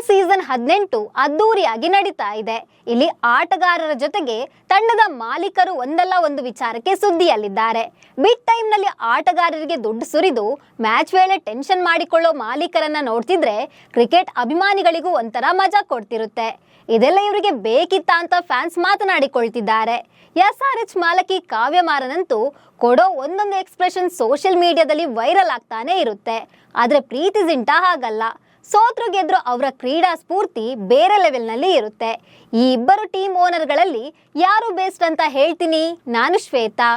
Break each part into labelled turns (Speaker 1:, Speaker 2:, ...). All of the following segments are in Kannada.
Speaker 1: ಸೀಸನ್ 18 ಅದ್ದೂರಿಯಾಗಿ ನಡೀತಾ ಇದೆ. ಇಲ್ಲಿ ಆಟಗಾರರ ಜೊತೆಗೆ ತಂಡದ ಮಾಲೀಕರು ಒಂದಲ್ಲ ಒಂದು ವಿಚಾರಕ್ಕೆ ಸುದ್ದಿಯಲ್ಲಿದ್ದಾರೆ. ಬಿಗ್ ಟೈಮ್ ನಲ್ಲಿ ಆಟಗಾರರಿಗೆ ದುಡ್ಡು ಸುರಿದು ಮ್ಯಾಚ್ ವೇಳೆ ಟೆನ್ಷನ್ ಮಾಡಿಕೊಳ್ಳೋ ಮಾಲೀಕರನ್ನ ನೋಡ್ತಿದ್ರೆ ಕ್ರಿಕೆಟ್ ಅಭಿಮಾನಿಗಳಿಗೂ ಒಂಥರ ಮಜಾ ಕೊಡ್ತಿರುತ್ತೆ. ಇದೆಲ್ಲ ಇವರಿಗೆ ಬೇಕಿತ್ತ ಅಂತ ಫ್ಯಾನ್ಸ್ ಮಾತನಾಡಿಕೊಳ್ತಿದ್ದಾರೆ. SRH ಮಾಲಕಿ ಕಾವ್ಯ ಮಾರನಂತೂ ಕೊಡೋ ಒಂದೊಂದು ಎಕ್ಸ್ಪ್ರೆಷನ್ ಸೋಷಿಯಲ್ ಮೀಡಿಯಾದಲ್ಲಿ ವೈರಲ್ ಆಗ್ತಾನೆ ಇರುತ್ತೆ. ಆದ್ರೆ ಪ್ರೀತಿ ಜಿಂಟಾ ಹಾಗಲ್ಲ. ಸೋತ್ರು ಗೆದ್ರು ಅವರ ಕ್ರೀಡಾ ಸ್ಫೂರ್ತಿ ಬೇರೆ ಲೆವೆಲ್ ನಲ್ಲಿ ಇರುತ್ತೆ. ಈ ಇಬ್ಬರು ಟೀಮ್ ಓನರ್ಗಳಲ್ಲಿ ಯಾರು ಬೆಸ್ಟ್ ಅಂತ ಹೇಳ್ತೀನಿ. ನಾನು ಶ್ವೇತಾ.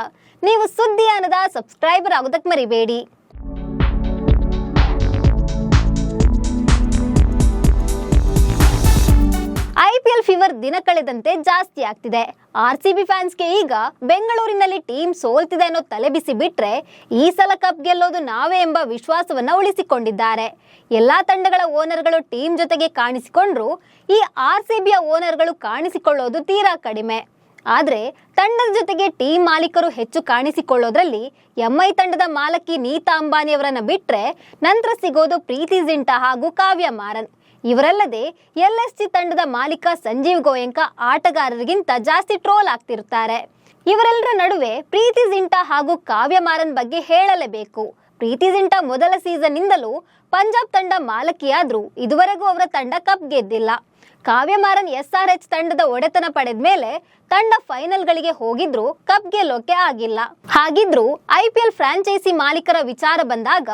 Speaker 1: ನೀವು ಸುದ್ದಿ ಅನ್ನದ ಸಬ್ಸ್ಕ್ರೈಬರ್ ಆಗೋದಕ್ಕೆ ಮರಿಬೇಡಿ. IPL ಫೀವರ್ ದಿನ ಕಳೆದಂತೆ ಜಾಸ್ತಿ ಆಗ್ತಿದೆ. RCB ಫ್ಯಾನ್ಸ್ಗೆ ಈಗ ಬೆಂಗಳೂರಿನಲ್ಲಿ ಟೀಮ್ ಸೋಲ್ತಿದೆ ಅನ್ನೋ ತಲೆಬಿಸಿ ಬಿಟ್ರೆ ಈ ಸಲ ಕಪ್ ಗೆಲ್ಲೋದು ನಾವೇ ಎಂಬ ವಿಶ್ವಾಸವನ್ನ ಉಳಿಸಿಕೊಂಡಿದ್ದಾರೆ. ಎಲ್ಲಾ ತಂಡಗಳ ಓನರ್ಗಳು ಟೀಮ್ ಜೊತೆಗೆ ಕಾಣಿಸಿಕೊಂಡ್ರು ಈ RCBಯ ಓನರ್ಗಳು ಕಾಣಿಸಿಕೊಳ್ಳೋದು ತೀರಾ ಕಡಿಮೆ. ಆದ್ರೆ ತಂಡದ ಜೊತೆಗೆ ಟೀಮ್ ಮಾಲೀಕರು ಹೆಚ್ಚು ಕಾಣಿಸಿಕೊಳ್ಳೋದ್ರಲ್ಲಿ MI ತಂಡದ ಮಾಲಕಿ ನೀತಾ ಅಂಬಾನಿ ಅವರನ್ನ ಬಿಟ್ರೆ ನಂತರ ಸಿಗೋದು ಪ್ರೀತಿ ಜಿಂಟಾ ಹಾಗೂ ಕಾವ್ಯ ಮಾರನ್. ಇವರಲ್ಲದೆ LSG ತಂಡದ ಮಾಲೀಕ ಸಂಜೀವ್ ಗೋಯಂಕ ಆಟಗಾರರಿಗಿಂತ ಜಾಸ್ತಿ ಟ್ರೋಲ್ ಆಗ್ತಿರ್ತಾರೆ. ಇವರೆಲ್ಲರ ನಡುವೆ ಪ್ರೀತಿ ಜಿಂಟಾ ಹಾಗೂ ಕಾವ್ಯ ಮಾರನ್ ಬಗ್ಗೆ ಹೇಳಲೇಬೇಕು. ಪ್ರೀತಿ ಜಿಂಟಾ ಮೊದಲ ಸೀಸನ್ ನಿಂದಲೂ ಪಂಜಾಬ್ ತಂಡ ಮಾಲಕಿಯಾದ್ರೂ ಇದುವರೆಗೂ ಅವರ ತಂಡ ಕಪ್ ಗೆದ್ದಿಲ್ಲ. ಕಾವ್ಯ ಮಾರನ್ SRH ತಂಡದ ಒಡೆತನ ಪಡೆದ ಮೇಲೆ ತಂಡ ಫೈನಲ್ಗಳಿಗೆ ಹೋಗಿದ್ರು ಕಪ್ ಗೆಲ್ಲೋಕೆ ಆಗಿಲ್ಲ. ಹಾಗಿದ್ರು IPL ಫ್ರಾಂಚೈಸಿ ಮಾಲೀಕರ ವಿಚಾರ ಬಂದಾಗ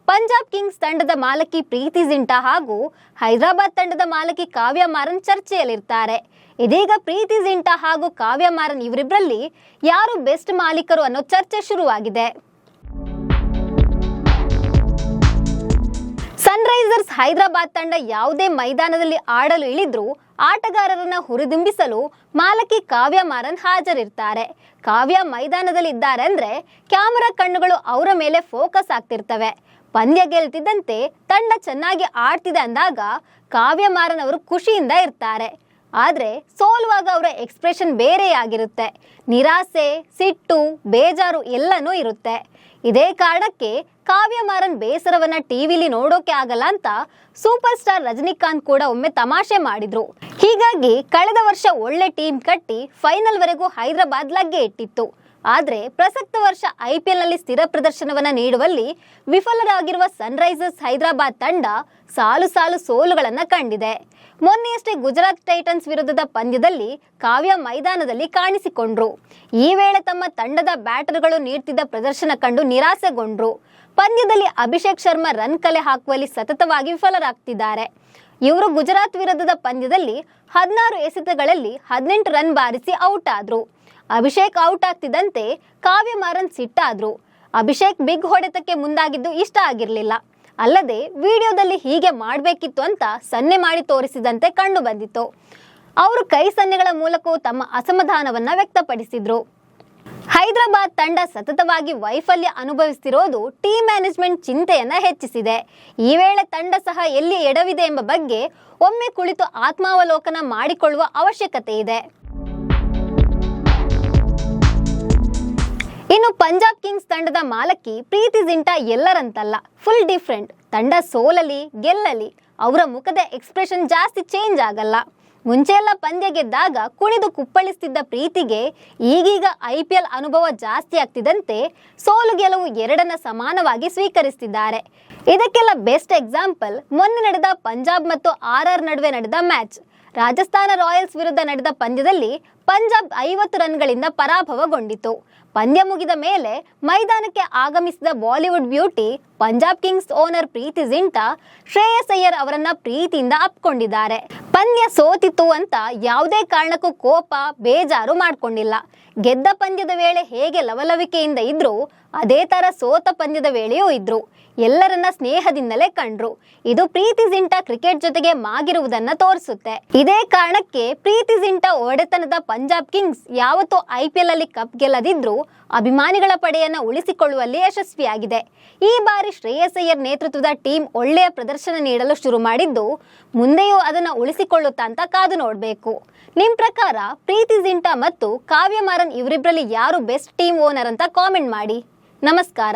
Speaker 1: ಪಂಜಾಬ್ ಕಿಂಗ್ಸ್ ತಂಡದ ಮಾಲಕಿ ಪ್ರೀತಿ ಜಿಂಟಾ ಹಾಗೂ ಹೈದರಾಬಾದ್ ತಂಡದ ಮಾಲಕಿ ಕಾವ್ಯ ಮಾರನ್ ಚರ್ಚೆಯಲ್ಲಿರ್ತಾರೆ. ಇದೀಗ ಪ್ರೀತಿ ಜಿಂಟಾ ಹಾಗೂ ಕಾವ್ಯ ಮಾರನ್ ಇವರಿಬ್ಬರಲ್ಲಿ ಯಾರು ಬೆಸ್ಟ್ ಮಾಲೀಕರು ಅನ್ನೋ ಚರ್ಚೆ ಶುರುವಾಗಿದೆ. ಸನ್ರೈಸರ್ಸ್ ಹೈದರಾಬಾದ್ ತಂಡ ಯಾವುದೇ ಮೈದಾನದಲ್ಲಿ ಆಡಲು ಇಳಿದ್ರೂ ಆಟಗಾರರನ್ನ ಹುರಿದುಂಬಿಸಲು ಮಾಲಕಿ ಕಾವ್ಯ ಮಾರನ್ ಹಾಜರಿರ್ತಾರೆ. ಕಾವ್ಯ ಮೈದಾನದಲ್ಲಿ ಇದ್ದಾರೆ ಅಂದ್ರೆ ಕ್ಯಾಮೆರಾ ಕಣ್ಣುಗಳು ಅವರ ಮೇಲೆ ಫೋಕಸ್ ಆಗ್ತಿರ್ತವೆ. ಪಂದ್ಯ ಗೆಲ್ತಿದ್ದಂತೆ ತಂಡ ಚೆನ್ನಾಗಿ ಆಡ್ತಿದೆ ಅಂದಾಗ ಕಾವ್ಯ ಮಾರನ್ ಅವರು ಖುಷಿಯಿಂದ ಇರ್ತಾರೆ. ಆದ್ರೆ ಸೋಲುವಾಗ ಅವರ ಎಕ್ಸ್ಪ್ರೆಷನ್ ಬೇರೆಯಾಗಿರುತ್ತೆ. ನಿರಾಸೆ, ಸಿಟ್ಟು, ಬೇಜಾರು ಎಲ್ಲನೂ ಇರುತ್ತೆ. ಇದೇ ಕಾರಣಕ್ಕೆ ಕಾವ್ಯ ಮಾರನ್ ಬೇಸರವನ್ನ ಟಿವಿಲಿ ನೋಡೋಕೆ ಆಗಲ್ಲ ಅಂತ ಸೂಪರ್ ಸ್ಟಾರ್ ರಜನಿಕಾಂತ್ ಕೂಡ ಒಮ್ಮೆ ತಮಾಷೆ ಮಾಡಿದ್ರು. ಹೀಗಾಗಿ ಕಳೆದ ವರ್ಷ ಒಳ್ಳೆ ಟೀಮ್ ಕಟ್ಟಿ ಫೈನಲ್ ವರೆಗೂ ಹೈದರಾಬಾದ್ ಲಗ್ಗೆ ಇಟ್ಟಿತ್ತು. ಆದ್ರೆ ಪ್ರಸಕ್ತ ವರ್ಷ IPL ನಲ್ಲಿ ಸ್ಥಿರ ಪ್ರದರ್ಶನವನ್ನ ನೀಡುವಲ್ಲಿ ವಿಫಲರಾಗಿರುವ ಸನ್ರೈಸರ್ಸ್ ಹೈದರಾಬಾದ್ ತಂಡ ಸಾಲು ಸಾಲು ಸೋಲುಗಳನ್ನ ಕಂಡಿದೆ. ಮೊನ್ನೆಯಷ್ಟೇ ಗುಜರಾತ್ ಟೈಟನ್ಸ್ ವಿರುದ್ಧದ ಪಂದ್ಯದಲ್ಲಿ ಕಾವ್ಯ ಮೈದಾನದಲ್ಲಿ ಕಾಣಿಸಿಕೊಂಡ್ರು. ಈ ವೇಳೆ ತಮ್ಮ ತಂಡದ ಬ್ಯಾಟರ್ಗಳು ನೀಡ್ತಿದ್ದ ಪ್ರದರ್ಶನ ಕಂಡು ನಿರಾಸೆಗೊಂಡ್ರು. ಪಂದ್ಯದಲ್ಲಿ ಅಭಿಷೇಕ್ ಶರ್ಮಾ ರನ್ ಕಲೆ ಹಾಕುವಲ್ಲಿ ಸತತವಾಗಿ ವಿಫಲರಾಗ್ತಿದ್ದಾರೆ. ಇವರು ಗುಜರಾತ್ ವಿರುದ್ಧದ ಪಂದ್ಯದಲ್ಲಿ 16 ಎಸೆತಗಳಲ್ಲಿ 18 ರನ್ ಬಾರಿಸಿ ಔಟ್ ಆದ್ರು. ಅಭಿಷೇಕ್ ಔಟ್ ಆಗ್ತಿದ್ದಂತೆ ಕಾವ್ಯ ಮಾರನ್ ಸಿಟ್ಟಾದ್ರು. ಅಭಿಷೇಕ್ ಬಿಗ್ ಹೊಡೆತಕ್ಕೆ ಮುಂದಾಗಿದ್ದು ಇಷ್ಟ ಆಗಿರ್ಲಿಲ್ಲ. ಅಲ್ಲದೆ ವಿಡಿಯೋದಲ್ಲಿ ಹೀಗೆ ಮಾಡಬೇಕಿತ್ತು ಅಂತ ಸನ್ನೆ ಮಾಡಿ ತೋರಿಸಿದಂತೆ ಕಂಡು ಬಂದಿತ್ತು. ಅವರು ಕೈ ಸನ್ನೆಗಳ ಮೂಲಕವೂ ತಮ್ಮ ಅಸಮಾಧಾನವನ್ನ ವ್ಯಕ್ತಪಡಿಸಿದ್ರು. ಹೈದರಾಬಾದ್ ತಂಡ ಸತತವಾಗಿ ವೈಫಲ್ಯ ಅನುಭವಿಸುತ್ತಿರೋದು ಟೀಮ್ ಮ್ಯಾನೇಜ್ಮೆಂಟ್ ಚಿಂತೆಯನ್ನ ಹೆಚ್ಚಿಸಿದೆ. ಈ ವೇಳೆ ತಂಡ ಸಹ ಎಲ್ಲಿ ಎಡವಿದೆ ಎಂಬ ಬಗ್ಗೆ ಒಮ್ಮೆ ಕುಳಿತು ಆತ್ಮಾವಲೋಕನ ಮಾಡಿಕೊಳ್ಳುವ ಅವಶ್ಯಕತೆ ಇದೆ. ಇನ್ನು ಪಂಜಾಬ್ ಕಿಂಗ್ಸ್ ತಂಡದ ಮಾಲಕಿ ಪ್ರೀತಿ ಜಿಂಟಾ ಎಲ್ಲರಂತಲ್ಲ, ಫುಲ್ ಡಿಫ್ರೆಂಟ್. ತಂಡ ಸೋಲಲಿ ಗೆಲ್ಲಲಿ ಅವರ ಮುಖದ ಎಕ್ಸ್ಪ್ರೆಷನ್ ಜಾಸ್ತಿ ಚೇಂಜ್ ಆಗಲ್ಲ. ಮುಂಚೆಲ್ಲ ಪಂದ್ಯ ಗೆದ್ದಾಗ ಕುಣಿದು ಕುಪ್ಪಳಿಸ್ತಿದ್ದ ಪ್ರೀತಿಗೆ ಈಗೀಗ IPL ಅನುಭವ ಜಾಸ್ತಿ ಆಗ್ತಿದ್ದಂತೆ ಸೋಲು ಗೆಲುವು ಎರಡನ್ನ ಸಮಾನವಾಗಿ ಸ್ವೀಕರಿಸುತ್ತಿದ್ದಾರೆ. ಇದಕ್ಕೆಲ್ಲ ಬೆಸ್ಟ್ ಎಕ್ಸಾಂಪಲ್ ಮೊನ್ನೆ ನಡೆದ ಪಂಜಾಬ್ ಮತ್ತು RR ನಡುವೆ ನಡೆದ ಮ್ಯಾಚ್. ರಾಜಸ್ಥಾನ ರಾಯಲ್ಸ್ ವಿರುದ್ಧ ನಡೆದ ಪಂದ್ಯದಲ್ಲಿ ಪಂಜಾಬ್ 50 ರನ್ಗಳಿಂದ ಪರಾಭವಗೊಂಡಿತು. ಪಂದ್ಯ ಮುಗಿದ ಮೇಲೆ ಮೈದಾನಕ್ಕೆ ಆಗಮಿಸಿದ Bollywood beauty Punjab Kings owner Preity Zinta Shreyas Iyer ಅವರನ್ನ ಪ್ರೀತಿಯಿಂದ ಅಪ್ಕೊಂಡಿದ್ದಾರೆ. ಪಂದ್ಯ ಸೋತಿತ್ತು ಅಂತ ಯಾವುದೇ ಕಾರಣಕ್ಕೂ ಕೋಪ ಬೇಜಾರು ಮಾಡ್ಕೊಂಡಿಲ್ಲ. ಗೆದ್ದ ಪಂದ್ಯದ ವೇಳೆ ಹೇಗೆ ಲವಲವಿಕೆಯಿಂದ ಇದ್ರು ಅದೇ ತರ ಸೋತ ಪಂದ್ಯದ ವೇಳೆಯೂ ಇದ್ರು. ಎಲ್ಲರನ್ನ ಸ್ನೇಹದಿಂದಲೇ ಕಂಡ್ರು. ಇದು ಪ್ರೀತಿ ಜಿಂಟಾ ಕ್ರಿಕೆಟ್ ಜೊತೆಗೆ ಮಾಗಿರುವುದನ್ನ ತೋರಿಸುತ್ತೆ. ಇದೇ ಕಾರಣಕ್ಕೆ ಪ್ರೀತಿ ಜಿಂಟಾ ಒಡೆತನದ ಪಂಜಾಬ್ ಕಿಂಗ್ಸ್ ಯಾವತ್ತೂ IPL ಅಲ್ಲಿ ಕಪ್ ಗೆಲ್ಲದಿದ್ರು ಅಭಿಮಾನಿಗಳ ಪಡೆಯನ್ನ ಉಳಿಸಿಕೊಳ್ಳುವಲ್ಲಿ ಯಶಸ್ವಿಯಾಗಿದೆ. ಈ ಬಾರಿ ಶ್ರೇಯಸ್ ಅಯ್ಯರ್ ನೇತೃತ್ವದ ಟೀಮ್ ಒಳ್ಳೆಯ ಪ್ರದರ್ಶನ ನೀಡಲು ಶುರು ಮಾಡಿದ್ದು ಮುಂದೆಯೂ ಅದನ್ನ ಉಳಿಸಿಕೊಳ್ಳುತ್ತಾ ಅಂತ ಕಾದು ನೋಡಬೇಕು. ನಿಮ್ ಪ್ರಕಾರ ಪ್ರೀತಿ ಜಿಂಟಾ ಮತ್ತು ಕಾವ್ಯ ಮಾರನ್ ಇವರಿಬ್ಬರಲ್ಲಿ ಯಾರು ಬೆಸ್ಟ್ ಟೀಮ್ ಓನರ್ ಅಂತ ಕಾಮೆಂಟ್ ಮಾಡಿ. ನಮಸ್ಕಾರ.